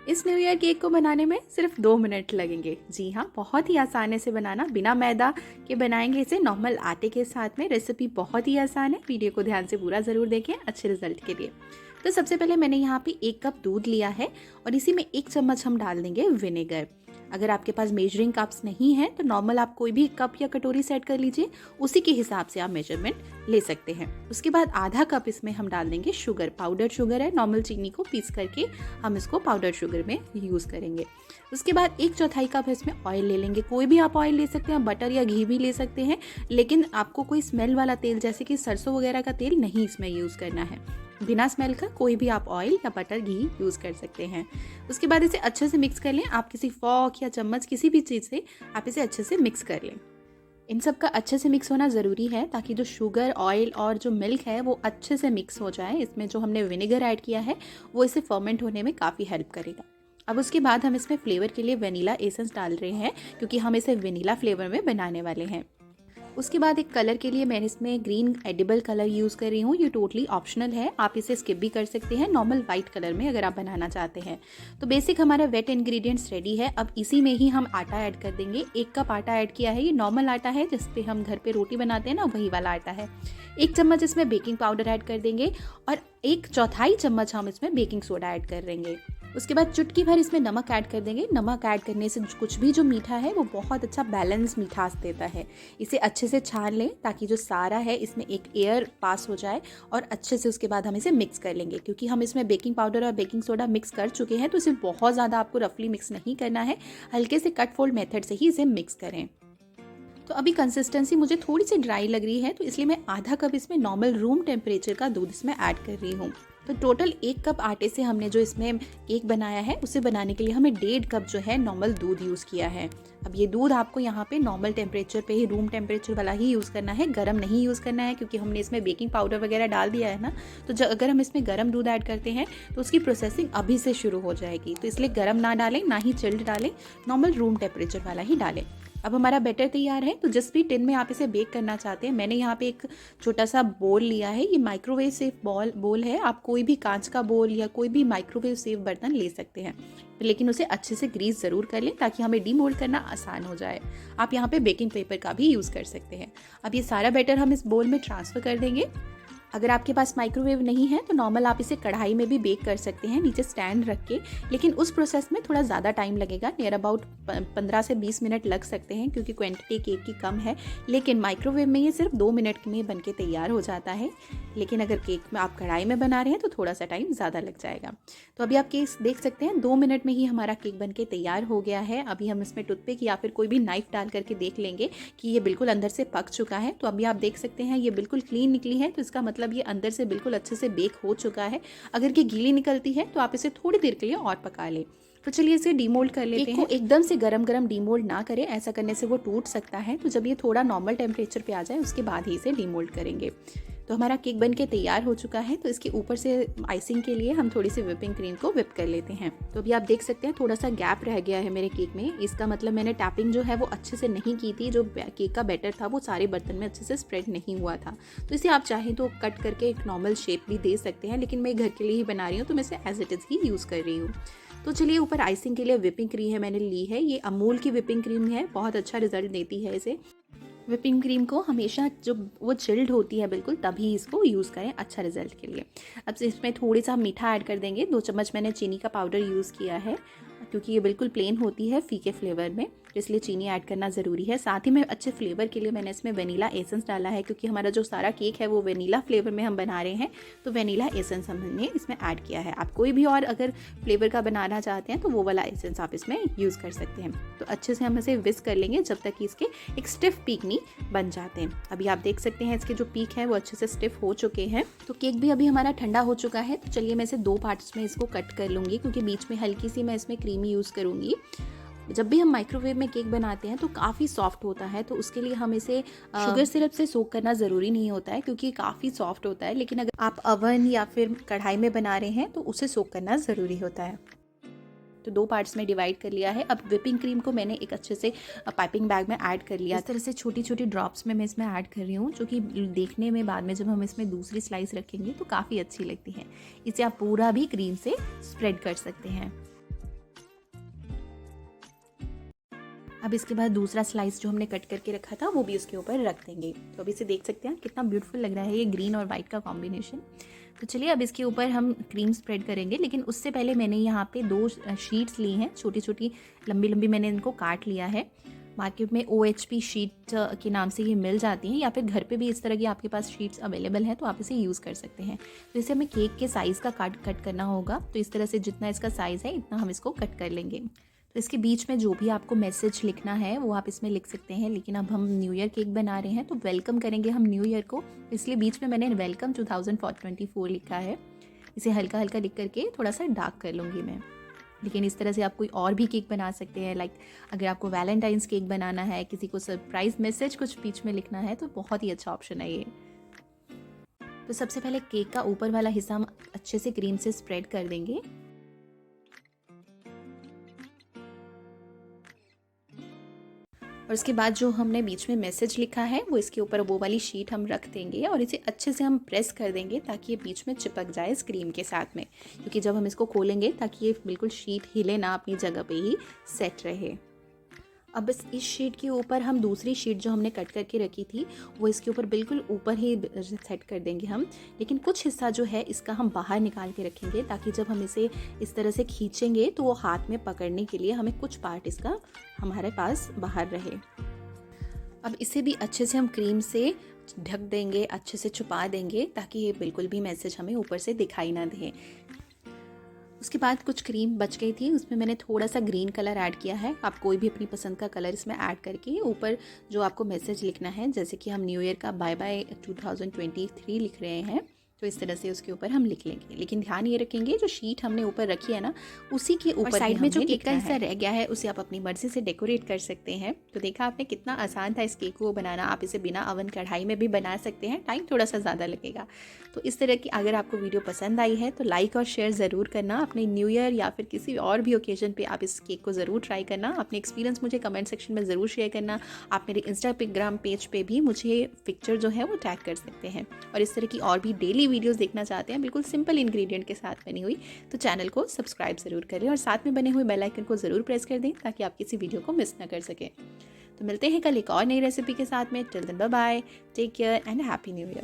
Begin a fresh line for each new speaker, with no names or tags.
इस new year cake को बनाने में सिर्फ 2 मिनट लगेंगे। जी हाँ, बहुत ही आसान है इसे बनाना। बिना मैदा के बनाएंगे इसे नॉर्मल आटे के साथ में। रेसिपी बहुत ही आसान है, वीडियो को ध्यान से पूरा ज़रूर देखें अच्छे रिजल्ट के लिए। तो सबसे पहले मैंने यहाँ पे 1 कप दूध लिया है और इसी में 1 चम्मच हम डाल देंगे विनेगर। अगर आपके पास मेजरिंग कप्स नहीं है तो नॉर्मल आप कोई भी कप या कटोरी सेट कर लीजिए, उसी के हिसाब से आप मेजरमेंट ले सकते हैं। उसके बाद आधा कप इसमें हम डाल देंगे शुगर। पाउडर शुगर है, नॉर्मल चीनी को पीस करके हम इसको पाउडर शुगर में यूज़ करेंगे। उसके बाद 1/4 कप इसमें ऑयल ले लेंगे। कोई भी आप ऑयल ले सकते हैं, बटर या घी भी ले सकते हैं, लेकिन आपको कोई स्मेल वाला तेल जैसे कि सरसों वगैरह का तेल नहीं इसमें यूज़ करना है। बिना स्मेल का कोई भी आप ऑयल या बटर घी यूज़ कर सकते हैं। उसके बाद इसे अच्छे से मिक्स कर लें। आप किसी फॉक या चम्मच किसी भी चीज़ से आप इसे अच्छे से मिक्स कर लें। इन सब का अच्छे से मिक्स होना ज़रूरी है ताकि जो शुगर, ऑयल और जो मिल्क है वो अच्छे से मिक्स हो जाए। इसमें जो हमने विनेगर ऐड किया है वो इसे फर्मेंट होने में काफ़ी हेल्प करेगा। अब उसके बाद हम इसमें फ्लेवर के लिए वेनिला एसेंस डाल रहे हैं, क्योंकि हम इसे वेनिला फ्लेवर में बनाने वाले हैं। उसके बाद एक कलर के लिए मैंने इसमें ग्रीन एडिबल कलर यूज़ कर रही हूँ। ये टोटली ऑप्शनल है, आप इसे स्किप भी कर सकते हैं नॉर्मल वाइट कलर में अगर आप बनाना चाहते हैं। तो बेसिक हमारा वेट इंग्रेडिएंट्स रेडी है। अब इसी में ही हम आटा ऐड कर देंगे। 1 कप आटा ऐड किया है। ये नॉर्मल आटा है जिस पे हम घर पे रोटी बनाते हैं ना, वही वाला आटा है। 1 चम्मच इसमें बेकिंग पाउडर ऐड कर देंगे और 1/4 चम्मच हम इसमें बेकिंग सोडा ऐड कर देंगे। उसके बाद चुटकी भर इसमें नमक ऐड कर देंगे। नमक ऐड करने से कुछ भी जो मीठा है वो बहुत अच्छा बैलेंस मिठास देता है। इसे अच्छे से छान लें ताकि जो सारा है इसमें एक एयर पास हो जाए और अच्छे से उसके बाद हम इसे मिक्स कर लेंगे। क्योंकि हम इसमें बेकिंग पाउडर और बेकिंग सोडा मिक्स कर चुके हैं तो इसे बहुत ज़्यादा आपको रफली मिक्स नहीं करना है, हल्के से कट फोल्ड मेथड से ही इसे मिक्स करें। तो अभी कंसिस्टेंसी मुझे थोड़ी सी ड्राई लग रही है, तो इसलिए मैं आधा कप इसमें नॉर्मल रूम टेम्परेचर का दूध इसमें ऐड कर रही हूँ। तो टोटल 1 कप आटे से हमने जो इसमें केक बनाया है उसे बनाने के लिए हमें 1.5 कप जो है नॉर्मल दूध यूज़ किया है। अब ये दूध आपको यहाँ पे नॉर्मल टेम्परेचर पे ही, रूम टेम्परेचर वाला ही यूज़ करना है, गर्म नहीं यूज़ करना है, क्योंकि हमने इसमें बेकिंग पाउडर वगैरह डाल दिया है ना। तो अगर हम इसमें गर्म दूध ऐड करते हैं तो उसकी प्रोसेसिंग अभी से शुरू हो जाएगी। तो इसलिए गर्म ना डालें, ना ही चिल्ड डालें, नॉर्मल रूम टेम्परेचर वाला ही डालें। अब हमारा बैटर तैयार है। तो जिस भी टिन में आप इसे बेक करना चाहते हैं, मैंने यहाँ पे एक छोटा सा बोल लिया है। ये माइक्रोवेव सेफ बोल है। आप कोई भी कांच का बोल या कोई भी माइक्रोवेव सेफ बर्तन ले सकते हैं, लेकिन उसे अच्छे से ग्रीस ज़रूर कर लें ताकि हमें डीमोल्ड करना आसान हो जाए। आप यहाँ पे बेकिंग पेपर का भी यूज़ कर सकते हैं। अब ये सारा बैटर हम इस बोल में ट्रांसफ़र कर देंगे। अगर आपके पास माइक्रोवेव नहीं है तो नॉर्मल आप इसे कढ़ाई में भी बेक कर सकते हैं, नीचे स्टैंड रख के, लेकिन उस प्रोसेस में थोड़ा ज़्यादा टाइम लगेगा। नियर अबाउट 15 से 20 मिनट लग सकते हैं, क्योंकि क्वांटिटी केक की कम है। लेकिन माइक्रोवेव में ये सिर्फ 2 मिनट में बन के तैयार हो जाता है। लेकिन अगर केक में आप कढ़ाई में बना रहे हैं तो थोड़ा सा टाइम ज़्यादा लग जाएगा। तो अभी आप केक देख सकते हैं 2 मिनट में ही हमारा केक बन के तैयार हो गया है। अभी हम इसमें टूथपिक या फिर कोई भी नाइफ डाल करके देख लेंगे कि ये बिल्कुल अंदर से पक चुका है। तो अभी आप देख सकते हैं ये बिल्कुल क्लीन निकली है, तो इसका मतलब ये अंदर से बिल्कुल अच्छे से बेक हो चुका है। अगर ये गीली निकलती है तो आप इसे थोड़ी देर के लिए और पका लें। तो चलिए इसे डीमोल्ड कर लेते हैं। एकदम से गरम गरम डीमोल्ड ना करें, ऐसा करने से वो टूट सकता है। तो जब ये थोड़ा नॉर्मल टेम्परेचर पे आ जाए उसके बाद ही इसे डीमोल्ड करेंगे। तो हमारा केक बन के तैयार हो चुका है। तो इसके ऊपर से आइसिंग के लिए हम थोड़ी सी व्हिपिंग क्रीम को व्हिप कर लेते हैं। तो अभी आप देख सकते हैं थोड़ा सा गैप रह गया है मेरे केक में। इसका मतलब मैंने टैपिंग जो है वो अच्छे से नहीं की थी। जो केक का बैटर था वो सारे बर्तन में अच्छे से स्प्रेड नहीं हुआ था। तो इसे आप चाहें तो कट करके एक नॉर्मल शेप भी दे सकते हैं, लेकिन मैं घर के लिए ही बना रही हूँ तो मैं इसे एज इट इज़ ही यूज़ कर रही हूँ। तो चलिए ऊपर आइसिंग के लिए व्हिपिंग क्रीम है मैंने ली है। ये अमूल की व्हिपिंग क्रीम है, बहुत अच्छा रिजल्ट देती है इसे। व्हिपिंग क्रीम को हमेशा जो वो चिल्ड होती है बिल्कुल तभी इसको यूज़ करें अच्छा रिजल्ट के लिए। अब इसमें थोड़ी सा मीठा ऐड कर देंगे। 2 चम्मच मैंने चीनी का पाउडर यूज़ किया है, क्योंकि ये बिल्कुल प्लेन होती है फीके फ्लेवर में, तो इसलिए चीनी ऐड करना ज़रूरी है। साथ ही में अच्छे फ्लेवर के लिए मैंने इसमें वेनिला एसेंस डाला है, क्योंकि हमारा जो सारा केक है वो वेनिला फ्लेवर में हम बना रहे हैं। तो वेनिला एसेंस हमने इसमें ऐड किया है। आप कोई भी और अगर फ्लेवर का बनाना चाहते हैं तो वो वाला एसेंस आप इसमें यूज़ कर सकते हैं। तो अच्छे से हम इसे विस्क कर लेंगे जब तक कि इसके एक स्टिफ पीक नहीं बन जाते हैं। अभी आप देख सकते हैं इसके जो पीक है वो अच्छे से स्टिफ हो चुके हैं। तो केक भी अभी हमारा ठंडा हो चुका है। तो चलिए मैं इसे 2 पार्ट्स में इसको कट कर लूँगी, क्योंकि बीच में हल्की सी मैं इसमें क्रीमी यूज़ करूँगी। जब भी हम माइक्रोवेव में केक बनाते हैं तो काफ़ी सॉफ्ट होता है, तो उसके लिए हम इसे शुगर सिरप से सोक करना ज़रूरी नहीं होता है, क्योंकि काफ़ी सॉफ्ट होता है। लेकिन अगर आप अवन या फिर कढ़ाई में बना रहे हैं तो उसे सोक करना ज़रूरी होता है। तो 2 पार्ट्स में डिवाइड कर लिया है। अब व्हिपिंग क्रीम को मैंने एक अच्छे से पाइपिंग बैग में ऐड कर लिया। इस तरह से छोटी छोटी ड्रॉप्स में मैं इसमें ऐड कर रही हूँ, जो कि देखने में बाद में जब हम इसमें दूसरी स्लाइस रखेंगे तो काफ़ी अच्छी लगती है। इसे आप पूरा भी क्रीम से स्प्रेड कर सकते हैं। अब इसके बाद दूसरा स्लाइस जो हमने कट करके रखा था वो भी उसके ऊपर रख देंगे। तो अब इसे देख सकते हैं कितना ब्यूटीफुल लग रहा है ये ग्रीन और वाइट का कॉम्बिनेशन। तो चलिए अब इसके ऊपर हम क्रीम स्प्रेड करेंगे, लेकिन उससे पहले मैंने यहाँ पे 2 शीट्स ली हैं, छोटी छोटी लंबी लंबी मैंने इनको काट लिया है। मार्केट में OHP शीट के नाम से ये मिल जाती हैं, या फिर घर पे भी इस तरह की आपके पास शीट्स अवेलेबल हैं तो आप इसे यूज़ कर सकते हैं। तो इसे हमें केक के साइज़ का कट करना होगा। तो इस तरह से जितना इसका साइज़ है इतना हम इसको कट कर लेंगे। तो इसके बीच में जो भी आपको मैसेज लिखना है वो आप इसमें लिख सकते हैं, लेकिन अब हम न्यू ईयर केक बना रहे हैं तो वेलकम करेंगे हम न्यू ईयर को, इसलिए बीच में मैंने वेलकम 2024 लिखा है। इसे हल्का हल्का लिख करके थोड़ा सा डार्क कर लूँगी मैं। लेकिन इस तरह से आप कोई और भी केक बना सकते हैं, लाइक अगर आपको वैलेंटाइंस केक बनाना है, किसी को सरप्राइज मैसेज कुछ बीच में लिखना है तो बहुत ही अच्छा ऑप्शन है ये। तो सबसे पहले केक का ऊपर वाला हिस्सा हम अच्छे से क्रीम से स्प्रेड कर देंगे। और उसके बाद जो हमने बीच में मैसेज लिखा है वो इसके ऊपर वो वाली शीट हम रख देंगे और इसे अच्छे से हम प्रेस कर देंगे ताकि ये बीच में चिपक जाए इस क्रीम के साथ में, क्योंकि जब हम इसको खोलेंगे ताकि ये बिल्कुल शीट हिले ना, अपनी जगह पे ही सेट रहे। अब इस शीट के ऊपर हम दूसरी शीट जो हमने कट करके रखी थी वो इसके ऊपर बिल्कुल ऊपर ही सेट कर देंगे हम, लेकिन कुछ हिस्सा जो है इसका हम बाहर निकाल के रखेंगे ताकि जब हम इसे इस तरह से खींचेंगे तो वो हाथ में पकड़ने के लिए हमें कुछ पार्ट इसका हमारे पास बाहर रहे। अब इसे भी अच्छे से हम क्रीम से ढक देंगे, अच्छे से छुपा देंगे ताकि ये बिल्कुल भी मैसेज हमें ऊपर से दिखाई ना दे। उसके बाद कुछ क्रीम बच गई थी, उसमें मैंने थोड़ा सा ग्रीन कलर ऐड किया है। आप कोई भी अपनी पसंद का कलर इसमें ऐड करके ऊपर जो आपको मैसेज लिखना है, जैसे कि हम न्यू ईयर का बाय बाय 2023 लिख रहे हैं, तो इस तरह से उसके ऊपर हम लिख लेंगे। लेकिन ध्यान ये रखेंगे जो शीट हमने ऊपर रखी है ना उसी के ऊपर साइड में जो केक का हिस्सा रह गया है उसे आप अपनी मर्जी से डेकोरेट कर सकते हैं। तो देखा आपने कितना आसान था इस केक को बनाना। आप इसे बिना अवन कढ़ाई में भी बना सकते हैं, टाइम थोड़ा सा ज़्यादा लगेगा। तो इस तरह की अगर आपको वीडियो पसंद आई है तो लाइक और शेयर ज़रूर करना। अपने न्यू ईयर या फिर किसी और भी ओकेजन पे आप इस केक को ज़रूर ट्राई करना। अपने एक्सपीरियंस मुझे कमेंट सेक्शन में ज़रूर शेयर करना। आप मेरे इंस्टाग्राम पेज पे भी मुझे पिक्चर जो है वो टैग कर सकते हैं। और इस तरह की और भी डेली वीडियोज़ देखना चाहते हैं बिल्कुल सिंपल इंग्रेडिएंट के साथ बनी हुई, तो चैनल को सब्सक्राइब ज़रूर करें और साथ में बने हुए बेल आइकन को ज़रूर प्रेस कर दें ताकि आप किसी वीडियो को मिस ना कर सकें। तो मिलते हैं कल एक और नई रेसिपी के साथ में। Till then bye bye, take care and happy new year.